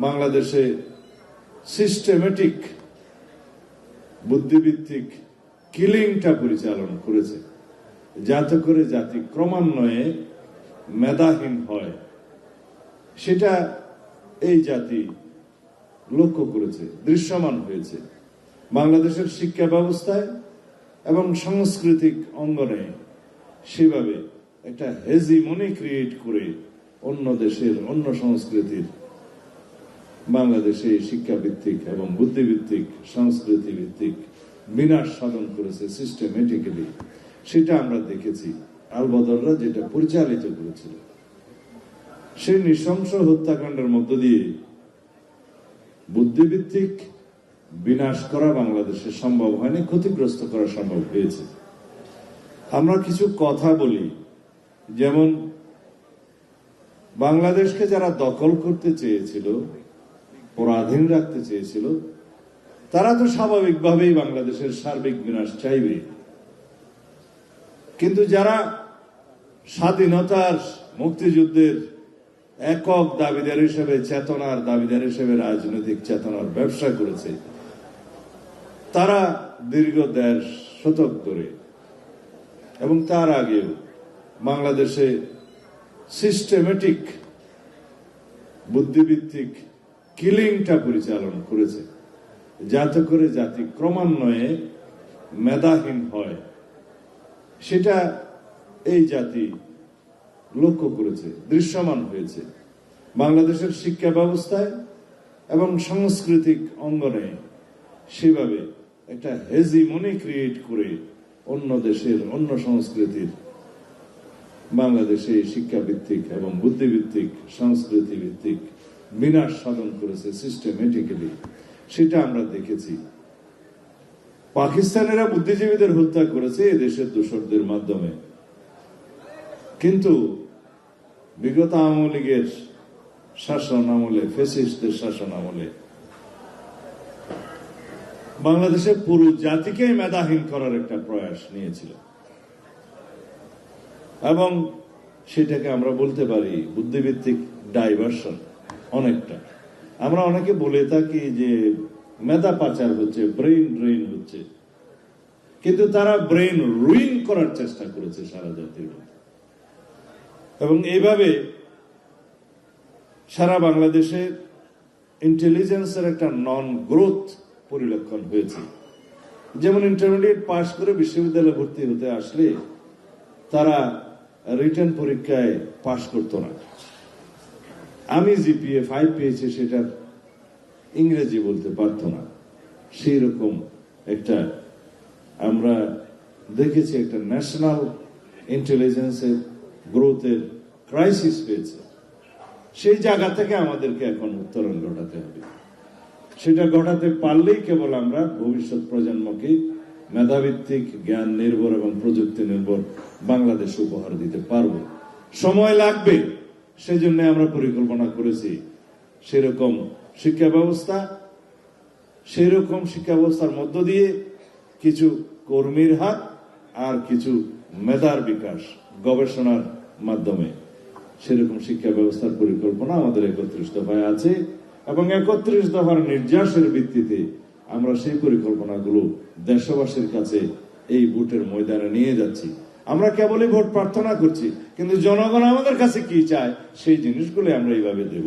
বাংলাদেশে সিস্টেমেটিক বুদ্ধিভিত্তিক কিলিংটা পরিচালনা করেছে, যাতে করে জাতি ক্রমান্বয়ে মেধাহীন হয়, সেটা এই জাতি লক্ষ্য করেছে, দৃশ্যমান হয়েছে। বাংলাদেশের শিক্ষা ব্যবস্থায় এবং সাংস্কৃতিক অঙ্গনে সেভাবে একটা হেজিমনি ক্রিয়েট করে অন্য দেশের অন্য সংস্কৃতির বাংলাদেশে শিক্ষাভিত্তিক এবং বুদ্ধিভিত্তিক সংস্কৃতি ভিত্তিক বিনাশ সাধন করেছে সিস্টেমেটিক্যালি। সেটা আমরা দেখেছি। আলবদররা যেটা পরিচালিত করেছিল, সেই নৃশংস হত্যাকাণ্ডের মধ্য দিয়ে বুদ্ধিভিত্তিক বিনাশ করা বাংলাদেশে সম্ভব হয়নি, ক্ষতিগ্রস্ত করা সম্ভব হয়েছে। আমরা কিছু কথা বলি, যেমন বাংলাদেশকে যারা দখল করতে চেয়েছিল, পরাধীন রাখতে চেয়েছিল, তারা তো স্বাভাবিকভাবেই বাংলাদেশের সার্বিক বিনাশ চাইবে। কিন্তু যারা স্বাধীনতার মুক্তিযুদ্ধের একক দাবিদার হিসেবে, চেতনার দাবিদার হিসেবে রাজনৈতিক চেতনার ব্যবসা করেছে, তারা দীর্ঘ ১.৫ শতক ধরে এবং তার আগেও বাংলাদেশে সিস্টেমেটিক বুদ্ধিভিত্তিক কিলিংটা পরিচালনা করেছে, যাতে করে জাতি ক্রমান্বয়ে মেধাহীন হয়, সেটা এই জাতি লক্ষ্য করেছে, দৃশ্যমান হয়েছে। বাংলাদেশের শিক্ষা ব্যবস্থায় এবং সাংস্কৃতিক অঙ্গনে সেভাবে একটা হেজিমনি ক্রিয়েট করে অন্য দেশের অন্য সংস্কৃতির বাংলাদেশে শিক্ষাভিত্তিক এবং বুদ্ধিভিত্তিক সংস্কৃতি ভিত্তিক বিনাশ সাধন করেছে সিস্টেমেটিক্যালি। সেটা আমরা দেখেছি। পাকিস্তানেরা বুদ্ধিজীবীদের হত্যা করেছে এদেশের দোসরদের মাধ্যমে, কিন্তু বিগত আওয়ামী লীগের শাসন আমলে, ফ্যাসিস্টদের শাসন আমলে বাংলাদেশের পুরো জাতিকে মেধাহীন করার একটা প্রয়াস নিয়েছিল, এবং সেটাকে আমরা বলতে পারি বুদ্ধিভিত্তিক ডাইভার্সন। অনেকটা আমরা অনেকে বলে থাকি যে মেধা পাচার হচ্ছে, ব্রেইন ড্রেন হচ্ছে, কিন্তু তারা ব্রেইন রুইন করার চেষ্টা করেছে সারা জাতির মধ্যে। এবং এইভাবে সারা বাংলাদেশে ইন্টেলিজেন্সের একটা নন গ্রোথ পরিলক্ষণ হয়েছে। যেমন ইন্টারমিডিয়েট পাশ করে বিশ্ববিদ্যালয়ে ভর্তি হতে আসলে তারা রিটেন পরীক্ষায় পাশ করতো না। আমি জিপিএ 5 পেয়েছি, সেটার ইংরেজি বলতে পারতো না। সেই রকম একটা আমরা দেখেছি, একটা ন্যাশনাল ইন্টেলিজেন্সের গ্রোথের ক্রাইসিস হয়েছে। সেই জায়গা থেকে আমাদেরকে এখন উত্তরণ ঘটাতে হবে। সেটা ঘটাতে পারলেই কেবল আমরা ভবিষ্যৎ প্রজন্মকে মেধাভিত্তিক, জ্ঞান নির্ভর এবং প্রযুক্তি নির্ভর বাংলাদেশ উপহার দিতে পারব। সময় লাগবে, সেজন্য আমরা পরিকল্পনা করেছি সেরকম শিক্ষা ব্যবস্থার মধ্য দিয়ে কিছু কর্মীর হাত আর কিছু মেধার বিকাশ, গবেষণার মাধ্যমে সেরকম শিক্ষা ব্যবস্থার পরিকল্পনা আমাদের ৩১ দফায় আছে, এবং ৩১ দফার নির্যাসের ভিত্তিতে আমরা সেই পরিকল্পনাগুলো দেশবাসীর কাছে এই ভোটের ময়দানে নিয়ে যাচ্ছি। আমরা কেবলই ভোট প্রার্থনা করছি, কিন্তু জনগণ আমাদের কাছে কি চায় সেই জিনিসগুলো আমরা এইভাবে দেব।